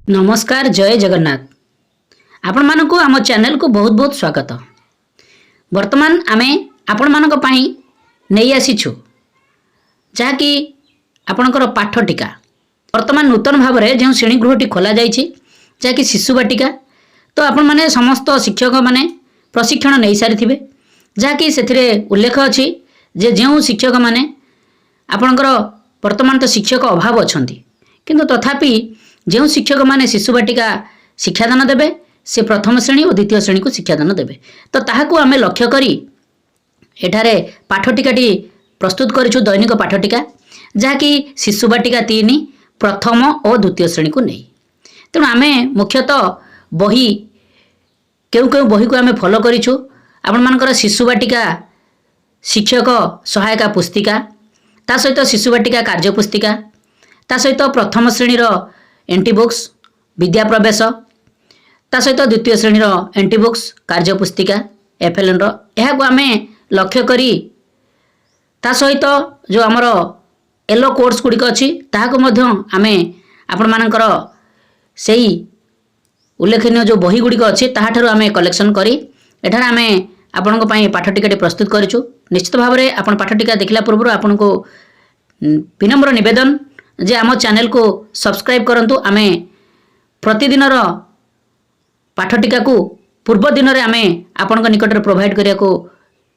नमस्कार जय जगन्नाथ आपण मानक आम चैनल को बहुत बहुत स्वागत। वर्तमान आमे आपण मानक पई नहीं आसीछु जहाँकि आपणकर पाठ टीका वर्तमान नूतन भाव में जो श्रेणीगृहटी खोल जाइए जहाँकि शिशु बाटिका तो आपण माने समस्त शिक्षक माने प्रशिक्षण नहीं सारी जहाँकि से उल्लेख अच्छी जे जो शिक्षक माने आपणकर वर्तमान तो शिक्षक अभाव अच्छा किंतु तथापि जो शिक्षक माने शिशु बाटिका शिक्षादान देवे से प्रथम श्रेणी और द्वितीय श्रेणी को शिक्षादान देवे तो ताहाकू आमे लक्ष्य करी एठारे पाठटिकाटी प्रस्तुत करिछु दैनिक पाठटिका जहाँकि शिशु बाटिका 3 प्रथम और द्वितीय श्रेणी को नहीं। तेणु आमे मुख्यतः बही केउ केउ बही को आमे फॉलो करिछु आपण मानकर शिशु बाटिका शिक्षक सहायता पुस्तिका ता सहित शिशु बाटिका कार्य पुस्तिका ता सहित प्रथम श्रेणी एंटी बुक्स विद्या प्रवेश ता सहित द्वितीय श्रेणी एंटी बुक्स कार्य पुस्तिका एफएलएन को आमे लक्ष्य करी ता सहित जो आमर येलो कोर्स गुड़िक अच्छी ताहाको मध्य आमे आपण मानकर सेही उल्लेखनीय जो बही गुड़िक अच्छी ताहाठारु आमे कलेक्शन करी एठार आमे आपनको पई पाठटिकाटी प्रस्तुत करिछु। निश्चित भाव में आपण पाठटिका देखला पूर्व आपनको विनम्र निवेदन जे आम चैनल को सब्सक्राइब करंतु आमे प्रतिदिन पाठटिका को पूर्व दिन में आमे आपण निकट में प्रोवाइड करिया को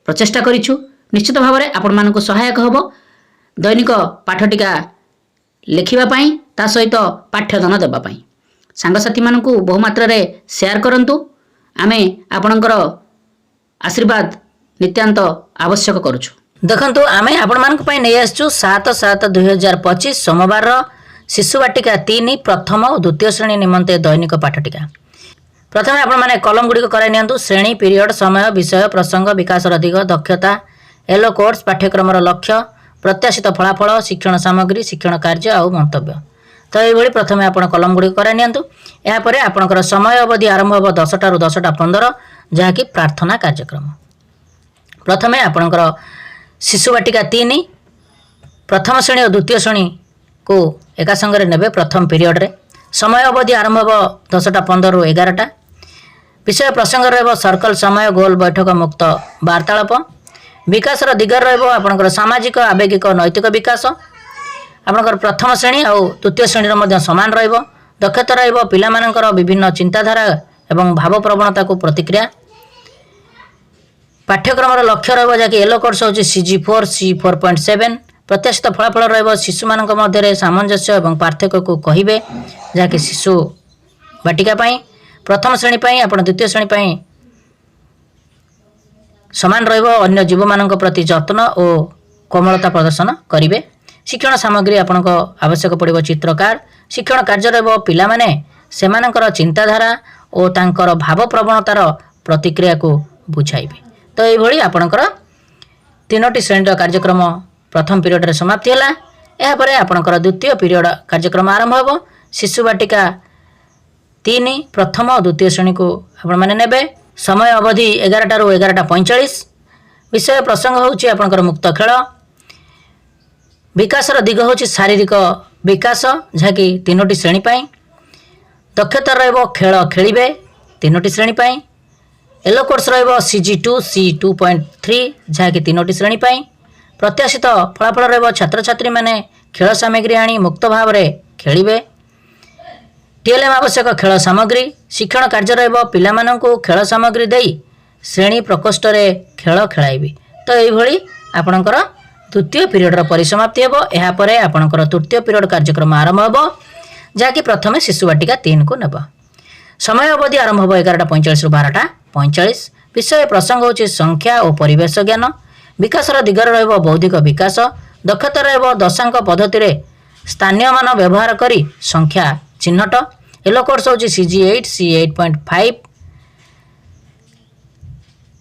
प्रचेष्टा करिछु। निश्चित भाव में आपण मानक सहायक हबो दैनिक पाठटिका लिखिबा पई ता सहित पाठ्यदान देबा पई सांगसाथी मानकू बहुमात्रा रे शेयर करंतु आमे आपणकर आशीर्वाद नित्यांत आवश्यक करुछु। देखंतु आमे आपण मानक पई नै आछू 7/7/2025 सोमवार शिशु बाटिका 3 प्रथम और द्वितीय श्रेणी निमंते दैनिक पाठटिका। प्रथम आपण माने कलम गुडी कराई नियंतु श्रेणी पीरियड समय विषय प्रसंग विकास अधिक दक्षता येलो कोर्स पाठ्यक्रम लक्ष्य प्रत्याशित फलाफल शिक्षण सामग्री शिक्षण कार्य और मंतव्य। तो ये प्रथम आपण कलम गुडी कराई नियंतु यापर आपणकर समय अवधि आरंभ हो 10 टा 10:15 जहाँकि प्रार्थना कार्यक्रम। प्रथम आपणकर शिशु बाटिका 3 प्रथम श्रेणी और द्वितीय श्रेणी को एका संगे नेबे प्रथम पीरियड रे समय अवधि आरंभ हो 10:15 ରୁ 11टा विषय प्रसंग रहिबो सर्कल समय गोल बैठक मुक्त वार्तालाप विकास दिग रहिबो आपनकर सामाजिक आवेगिक नैतिक विकास आपनकर प्रथम श्रेणी और द्वितीय श्रेणी मध्ये समान रहिबो दक्षता रहिबो पिला मानकर विभिन्न चिंताधारा एवं भाव प्रवणता को प्रतिक्रिया पाठ्यक्रम लक्ष्य रहिबो जाकि येलो कोर्स होची CG4 C4.7 प्रत्याशित फलाफल रहिबो शिशु मानक मध्य सामंजस्य एवं पार्थक्य को कहिबे जाकि शिशु बाटिका पई प्रथम श्रेणी पई आपण द्वितीय श्रेणी पई समान रहिबो अन्य जीव मानक प्रति जत्न और कोमलता प्रदर्शन करिवे। शिक्षण सामग्री आपनको आवश्यक पड़िबो चित्रकार शिक्षण कार्य रहिबो पिला माने सेमानकर चिंताधारा और तांकर भाव प्रवणतार प्रतिक्रिया को बुझाइबे। तो ये आपणकर 3टी श्रेणी कार्यक्रम प्रथम पीरियड रे समाप्ति है। यापर आपणकर द्वितीय पीरियड कार्यक्रम आरंभ हो शिशु बाटिका 3 प्रथम और द्वितीय श्रेणी को आपण माने नेबे समय अवधि 11 टा 11:45 विषय प्रसंग होची आपणकर मुक्त खेल विकास दिग होची शारीरिक विकास जहाँकि 3टी श्रेणी पाई दक्षता रहिबो खेल खेलिबे 3टी श्रेणी पाई येलो कोर्स रहिबो CG2 C2.3 जहाँकि 3टी श्रेणी पाई प्रत्याशित फलाफल रहिबो छात्र छात्री माने खेल सामग्री आनी मुक्त भाव रे खेलिबे TLM आवश्यक खेल सामग्री शिक्षण कार्य रहिबो पिला माननकु खेल सामग्री देई श्रेणी प्रकोष्ठ रे खेल खेलाइबे। तो एभली आपणकर द्वितीय पीरियड रो परिसमाप्ति हेबो। एहा परे आपणकर तृतीय पीरियड कार्यक्रम आरंभ हेबो जाकि प्रथमे शिशु बाटिका 3 को नेबो समय अवधि आरंभ हो 11:45 ରୁ 12:45 विषय प्रसंग होची संख्या और परिवेश ज्ञान विकास दिगर रहिबो बौद्धिक विकास दक्षता रहिबो दशांक पद्धति रे स्थानीय मान व्यवहार करी संख्या चिन्हट येलो कोर्स होची CG8 C8.5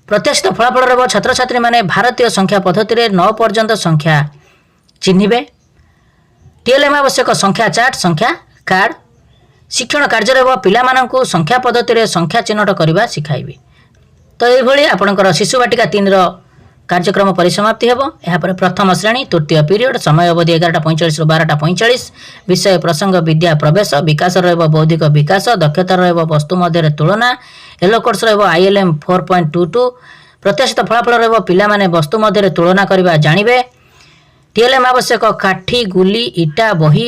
प्रत्याशित फलाफल रहिबो छात्र छात्री माने भारतीय संख्या पद्धति रे 9 पर्यंत संख्या चिन्हिबे TLM आवश्यक संख्या चार्ट संख्या कार्ड शिक्षण कार्य रहिबो पिला माननकु संख्या पद्धति रे संख्या चिन्हट करबा सिखाइबे। तो ये आपणकर शिशु बाटिका 3 रो କାର୍ଯ୍ୟକ୍ରମ ପରିସମାପ୍ତି ହେବ। ଏହାପରେ ପ୍ରଥମ ଶ୍ରେଣୀ ତୃତୀୟ ପିରିୟଡ଼ ସମୟ ଅବଧି 11:45 ରୁ 12:45 ବିଷୟ ପ୍ରସଙ୍ଗ ବିଦ୍ୟା ପ୍ରବେଶ ବିକାଶ ରହିବ ବୌଦ୍ଧିକ ବିକାଶ ଦକ୍ଷତା ରହିବ ବସ୍ତୁ ମଧ୍ୟରେ ତୁଳନା ୟେଲୋ କୋର୍ସ ରହିବ ILM 4.22 ପ୍ରତ୍ୟାଶିତ ଫଳାଫଳ ରହିବ ପିଲାମାନେ ବସ୍ତୁ ମଧ୍ୟରେ ତୁଳନା କରିବା ଜାଣିବେ। TLM ଆବଶ୍ୟକ କାଠି ଗୁଲି ଇଟା ବହି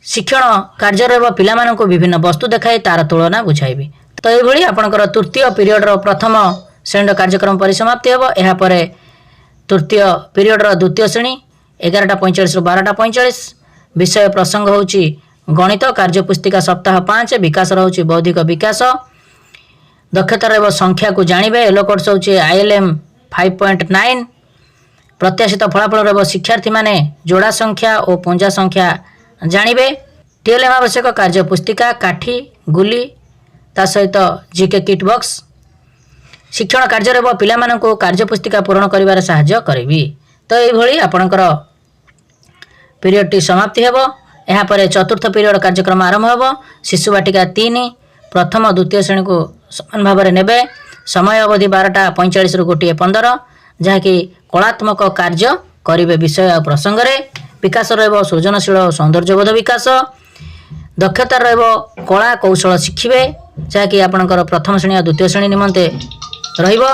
ଶିକ୍ଷଣ କାର୍ଯ୍ୟ ରହିବ ପିଲାମାନଙ୍କୁ ବିଭିନ୍ନ ବସ୍ତୁ ଦେଖାଇ ତାର ତୁଳନା ବୁଝାଇବି। ତ ଏଇଭଳି ଆପଣଙ୍କର ତୃତୀୟ ପିରିୟଡ଼ର ପ୍ରଥମ ଶ୍ରେଣୀର କାର୍ଯ୍ୟକ୍ରମ ପରିସମାପ୍ତି ହେବ। ଏହାପରେ ତୃତୀୟ ପିରିୟଡ଼ର ଦ୍ୱିତୀୟ ଶ୍ରେଣୀ 11:45 ରୁ 12:45 ବିଷୟ ପ୍ରସଙ୍ଗ ହେଉଛି ଗଣିତ କାର୍ଯ୍ୟପୁସ୍ତିକା ସପ୍ତାହ 5 ବିକାଶ ରହୁଛି ବୌଦ୍ଧିକ ବିକାଶ ଦକ୍ଷତା ରହିବ ସଂଖ୍ୟାକୁ ଜାଣିବେ ୟେଲୋ କୋର୍ସ ହେଉଛି ILM 5.9 ପ୍ରତ୍ୟାଶିତ ଫଳାଫଳ ରହିବ ଶିକ୍ଷାର୍ଥୀମାନେ ଯୋଡ଼ା ସଂଖ୍ୟା ଓ ପୁଞ୍ଜା ସଂଖ୍ୟା ଜାଣିବେ। TLM ଆବଶ୍ୟକ କାର୍ଯ୍ୟପୁସ୍ତିକା କାଠି ଗୁଲି ତା ସହିତ GK କିଟ୍ ବକ୍ସ ଶିକ୍ଷଣ କାର୍ଯ୍ୟ ରହିବ ପିଲାମାନଙ୍କୁ କାର୍ଯ୍ୟପୁସ୍ତିକା ପୂରଣ କରିବାରେ ସାହାଯ୍ୟ କରିବି। ତ ଏଇଭଳି ଆପଣଙ୍କର ପିରିୟଡ଼ଟି ସମାପ୍ତି ହେବ। ଏହାପରେ ଚତୁର୍ଥ ପିରିୟଡ଼ କାର୍ଯ୍ୟକ୍ରମ ଆରମ୍ଭ ହେବ। ଶିଶୁ ବାଟିକା 3 ପ୍ରଥମ ଦ୍ୱିତୀୟ ଶ୍ରେଣୀକୁ ସମାନ ଭାବରେ ନେବେ। ସମୟ ଅବଧି 12:45 ରୁ 1:15 ଯାହାକି କଳାତ୍ମକ କାର୍ଯ୍ୟ କରିବେ ବିଷୟ ଆଉ ପ୍ରସଙ୍ଗରେ ବିକାଶ ରହିବ ସୃଜନଶୀଳ ଓ ସୌନ୍ଦର୍ଯ୍ୟବୋଧ ବିକାଶ ଦକ୍ଷତା ରହିବ କଳା କୌଶଳ ଶିଖିବେ ଯାହାକି ଆପଣଙ୍କର ପ୍ରଥମ ଶ୍ରେଣୀ ଆଉ ଦ୍ୱିତୀୟ ଶ୍ରେଣୀ ନିମନ୍ତେ ରହିବ।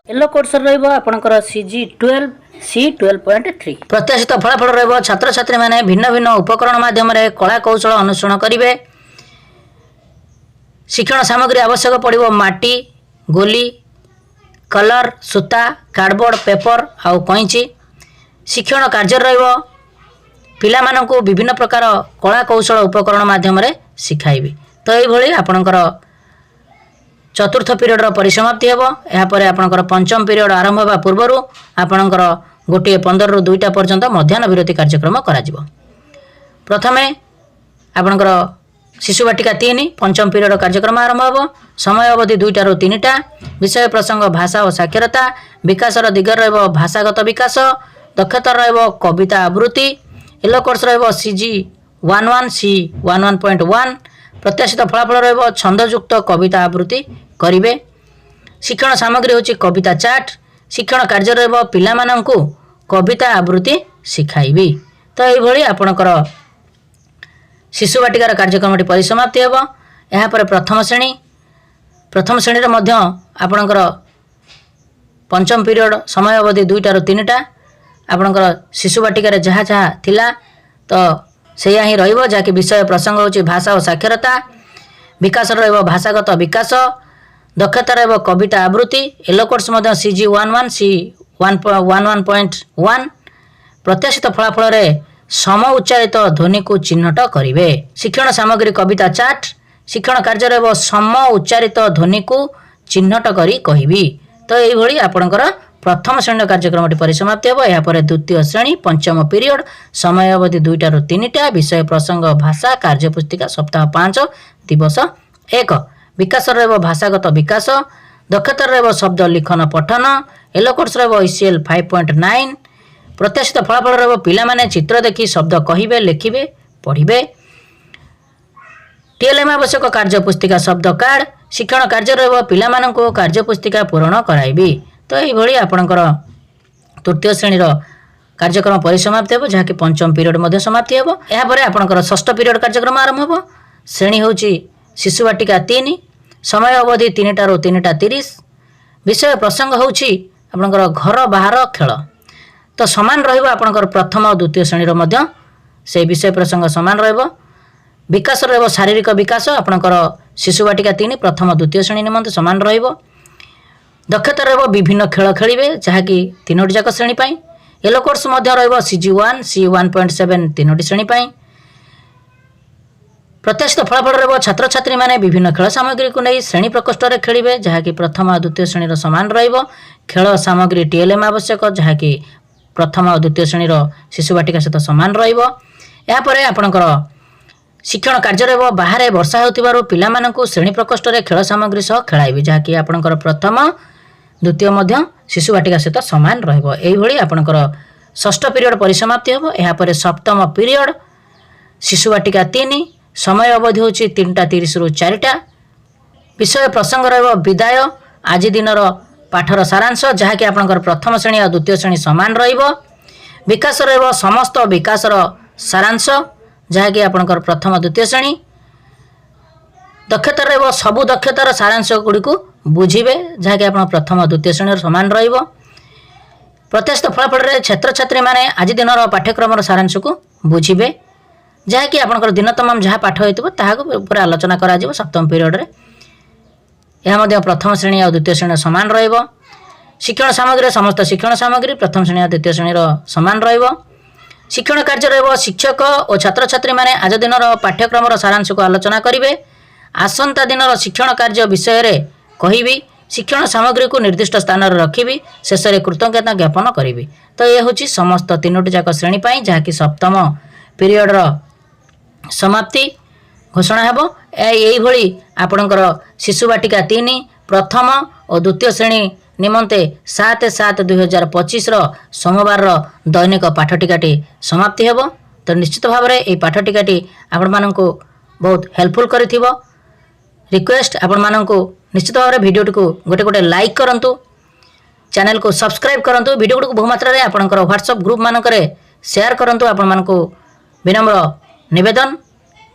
ୟେଲୋ କୋର୍ସରେ ରହିବ ଆପଣଙ୍କର CG12 C12.3 ପ୍ରତ୍ୟାଶିତ ଫଳାଫଳ ରହିବ ଛାତ୍ରଛାତ୍ରୀମାନେ ଭିନ୍ନ ଭିନ୍ନ ଉପକରଣ ମାଧ୍ୟମରେ କଳା କୌଶଳ ଅନୁସରଣ କରିବେ। ଶିକ୍ଷଣ ସାମଗ୍ରୀ ଆବଶ୍ୟକ ପଡ଼ିବ ମାଟି ଗୋଲି କଲର ସୂତା କାର୍ଡବୋର୍ଡ ପେପର ଆଉ କଇଁଚି ଶିକ୍ଷଣ କାର୍ଯ୍ୟ ରହିବ ପିଲାମାନଙ୍କୁ ବିଭିନ୍ନ ପ୍ରକାର କଳା କୌଶଳ ଉପକରଣ ମାଧ୍ୟମରେ ଶିଖାଇବି। ତ ଏଇଭଳି ଆପଣଙ୍କର ଚତୁର୍ଥ ପିରିୟଡ଼ର ପରିସମାପ୍ତି ହେବ। ଏହାପରେ ଆପଣଙ୍କର ପଞ୍ଚମ ପିରିୟଡ଼ ଆରମ୍ଭ ହେବା ପୂର୍ବରୁ ଆପଣଙ୍କର 1:15 ରୁ 2ଟା ପର୍ଯ୍ୟନ୍ତ ମଧ୍ୟାହ୍ନ ବିରତି କାର୍ଯ୍ୟକ୍ରମ କରାଯିବ। ପ୍ରଥମେ ଆପଣଙ୍କର ଶିଶୁ ବାଟିକା 3 ପଞ୍ଚମ ପିରିୟଡ଼ କାର୍ଯ୍ୟକ୍ରମ ଆରମ୍ଭ ହେବ। ସମୟ ଅବଧି 2ଟା ରୁ 3ଟା ବିଷୟ ପ୍ରସଙ୍ଗ ଭାଷା ଓ ସାକ୍ଷରତା ବିକାଶର ଦିଗରେ ରହିବ ଭାଷାଗତ ବିକାଶ ଦକ୍ଷତା ରହିବ କବିତା ଆବୃତ୍ତି ୟେଲୋ କୋର୍ସ ରହିବ CG11 C11.1 ପ୍ରତ୍ୟାଶିତ ଫଳାଫଳ ରହିବ ଛନ୍ଦଯୁକ୍ତ କବିତା ଆବୃତ୍ତି କରିବେ। ଶିକ୍ଷଣ ସାମଗ୍ରୀ ହେଉଛି କବିତା ଚାର୍ଟ ଶିକ୍ଷଣ କାର୍ଯ୍ୟ ରହିବ ପିଲାମାନଙ୍କୁ କବିତା ଆବୃତ୍ତି ଶିଖାଇବି। ତ ଏଇଭଳି ଆପଣଙ୍କର ଶିଶୁ ବାଟିକାର କାର୍ଯ୍ୟକ୍ରମଟି ପରିସମାପ୍ତି ହେବ। ଏହାପରେ ପ୍ରଥମ ଶ୍ରେଣୀରେ ମଧ୍ୟ ଆପଣଙ୍କର ପଞ୍ଚମ ପିରିୟଡ଼ ସମୟ ଅବଧି 2ଟା ରୁ 3ଟା ଆପଣଙ୍କର ଶିଶୁ ବାଟିକାରେ ଯାହା ଯାହା ଥିଲା ତ ସେଇଆ ହିଁ ରହିବ ଯାହାକି ବିଷୟ ପ୍ରସଙ୍ଗ ହେଉଛି ଭାଷା ଓ ସାକ୍ଷରତା ବିକାଶ ରହିବ ଭାଷାଗତ ବିକାଶ ଦକ୍ଷତା ରହିବ କବିତା ଆବୃତ୍ତି ୟେଲୋ କୋର୍ସ ମଧ୍ୟ CG11 C11.1 ପ୍ରତ୍ୟାଶିତ ଫଳାଫଳରେ ସମ ଉଚ୍ଚାରିତ ଧ୍ୱନିକୁ ଚିହ୍ନଟ କରିବେ। ଶିକ୍ଷଣ ସାମଗ୍ରୀ କବିତା ଚାର୍ଟ ଶିକ୍ଷଣ କାର୍ଯ୍ୟ ରହିବ ସମ ଉଚ୍ଚାରିତ ଧ୍ୱନିକୁ ଚିହ୍ନଟ କରି କହିବି। ତ ଏଇଭଳି ଆପଣଙ୍କର ପ୍ରଥମ ଶ୍ରେଣୀର କାର୍ଯ୍ୟକ୍ରମଟି ପରିସମାପ୍ତି ହେବ। ଏହାପରେ ଦ୍ୱିତୀୟ ଶ୍ରେଣୀ ପଞ୍ଚମ ପିରିୟଡ଼ ସମୟ ଅବଧି 2ଟା ରୁ 3ଟା ବିଷୟ ପ୍ରସଙ୍ଗ ଭାଷା କାର୍ଯ୍ୟପୁସ୍ତିକା ସପ୍ତାହ 5 ଦିବସ 1 ବିକାଶ ରହିବ ଭାଷାଗତ ବିକାଶ ଦକ୍ଷତା ରହିବ ଶବ୍ଦ ଲିଖନ ପଠନ ୟେଲୋ କୋର୍ସ ରହିବ ECL 5.9 ପ୍ରତ୍ୟାଶିତ ଫଳାଫଳ ରହିବ ପିଲାମାନେ ଚିତ୍ର ଦେଖି ଶବ୍ଦ କହିବେ ଲେଖିବେ ପଢ଼ିବେ। TLM ଆବଶ୍ୟକ କାର୍ଯ୍ୟପୁସ୍ତିକା ଶବ୍ଦ କାର୍ଡ ଶିକ୍ଷଣ କାର୍ଯ୍ୟ ରହିବ ପିଲାମାନଙ୍କୁ କାର୍ଯ୍ୟପୁସ୍ତିକା ପୂରଣ କରାଇବି। ତ ଏଇଭଳି ଆପଣଙ୍କର ତୃତୀୟ ଶ୍ରେଣୀର କାର୍ଯ୍ୟକ୍ରମ ପରିସମାପ୍ତି ହେବ ଯାହାକି ପଞ୍ଚମ ପିରିୟଡ଼ ମଧ୍ୟ ସମାପ୍ତି ହେବ। ଏହାପରେ ଆପଣଙ୍କର ଷଷ୍ଠ ପିରିୟଡ଼ କାର୍ଯ୍ୟକ୍ରମ ଆରମ୍ଭ ହେବ। ଶ୍ରେଣୀ ହେଉଛି ଶିଶୁ ବାଟିକା 3 ସମୟ ଅବଧି 3ଟା ରୁ 3:30 ବିଷୟ ପ୍ରସଙ୍ଗ ହେଉଛି ଆପଣଙ୍କର ଘର ବାହାର ଖେଳ ତ ସମାନ ରହିବ ଆପଣଙ୍କର ପ୍ରଥମ ଓ ଦ୍ୱିତୀୟ ଶ୍ରେଣୀର ମଧ୍ୟ ସେହି ବିଷୟ ପ୍ରସଙ୍ଗ ସମାନ ରହିବ। ବିକାଶ ରହିବ ଶାରୀରିକ ବିକାଶ ଆପଣଙ୍କର ଶିଶୁ ବାଟିକା 3 ପ୍ରଥମ ଦ୍ୱିତୀୟ ଶ୍ରେଣୀ ନିମନ୍ତେ ସମାନ ରହିବ। ଦକ୍ଷତା ରହିବ ବିଭିନ୍ନ ଖେଳ ଖେଳିବେ ଯାହାକି 3ଟି ଯାକ ଶ୍ରେଣୀ ପାଇଁ ୟେଲୋ କୋର୍ସ ମଧ୍ୟ ରହିବ CG1 C1.7 3ଟି ଶ୍ରେଣୀ ପାଇଁ। ପ୍ରତ୍ୟାଶିତ ଫଳାଫଳ ରହିବ ଛାତ୍ରଛାତ୍ରୀମାନେ ବିଭିନ୍ନ ଖେଳ ସାମଗ୍ରୀକୁ ନେଇ ଶ୍ରେଣୀ ପ୍ରକୋଷ୍ଠରେ ଖେଳିବେ ଯାହାକି ପ୍ରଥମ ଆଉ ଦ୍ୱିତୀୟ ଶ୍ରେଣୀର ସମାନ ରହିବ। ଖେଳ ସାମଗ୍ରୀ TLM ଆବଶ୍ୟକ ଯାହାକି ପ୍ରଥମ ଆଉ ଦ୍ୱିତୀୟ ଶ୍ରେଣୀର ଶିଶୁ ବାଟିକା ସହିତ ସମାନ ରହିବ। ଏହାପରେ ଆପଣଙ୍କର ଶିକ୍ଷଣ କାର୍ଯ୍ୟ ରହିବ ବାହାରେ ବର୍ଷା ହେଉଥିବାରୁ ପିଲାମାନଙ୍କୁ ଶ୍ରେଣୀ ପ୍ରକୋଷ୍ଠରେ ଖେଳ ସାମଗ୍ରୀ ସହ ଖେଳାଇବି ଯାହାକି ଆପଣଙ୍କର ପ୍ରଥମ ଦ୍ୱିତୀୟ ମଧ୍ୟ ଶିଶୁ ବାଟିକା ସହିତ ସମାନ ରହିବ। ଏଇଭଳି ଆପଣଙ୍କର ଷଷ୍ଠ ପିରିୟଡ଼ ପରିସମାପ୍ତି ହେବ। ଏହାପରେ ସପ୍ତମ ପିରିୟଡ଼ ଶିଶୁ ବାଟିକା 3 ସମୟ ଅବଧି ହେଉଛି 3:30 ରୁ 4ଟା ବିଷୟ ପ୍ରସଙ୍ଗ ରହିବ ବିଦାୟ ଆଜି ଦିନର पाठर सारांश जहाँकि आपणकर प्रथम श्रेणी और द्वितीय श्रेणी सामान रहिबो। विकास रहिबो समस्त विकासर सारांश जहाँकि आपणकर प्रथम द्वितीय श्रेणी। दक्षता रहिबो सबु दक्षतार सारांश गुडी को बुझिबे जहाँकि आपण प्रथम द्वितीय श्रेणी सामान रहिबो। प्रत्यक्ष फलाफल रे छात्र छात्री माने आज दिनर पाठ्यक्रम सारांश को बुझिबे जहाँकि आपणकर दिन तमाम जहाँ पाठ होइतबो ताहाको ऊपर आलोचना करा जिवो सप्तम पीरियड रे। यह मध्य प्रथम श्रेणी और द्वितीय श्रेणी सामान रहिबो। शिक्षण सामग्री समस्त शिक्षण सामग्री प्रथम श्रेणी और द्वितीय श्रेणी सामान रहिबो। शिक्षण कार्य रहिबो शिक्षक और छात्र छात्री माने आज दिनर पाठ्यक्रम सारांश को आलोचना करिवे। आसंता दिनर शिक्षण कार्य विषय रे कहिबी। शिक्षण सामग्री को निर्दिष्ट स्थान रे रखिबी। शेष रे कृतज्ञता ज्ञापन करिबी। तो यह होची समस्त तीनोटी जाक श्रेणी पई जहाँकि सप्तम पीरियड रो समाप्ति घोषणा हेबो। एई भली आपणकर शिशु बाटिका 3 प्रथम और द्वितीय श्रेणी निमंते 7/7/2025 सोमवार दैनिक पाठटिकाटी समाप्ति हेबो। तो निश्चित भाव में ये पाठटिकाटी आपण माननकु बहुत हेल्पफुल करिथिबो। रिक्वेस्ट आपण माननकु निश्चित भाव में वीडियो को गोटे गोटे लाइक करंतु, चैनल को सब्सक्राइब करंतु, वीडियो को बहु मात्रा रे आपणकर व्हाट्सएप ग्रुप मानकरे शेयर करंतु। आपण माननकु विनम्र निवेदन।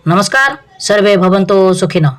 नमस्कार। सर्वे भवन्तु सुखिनः।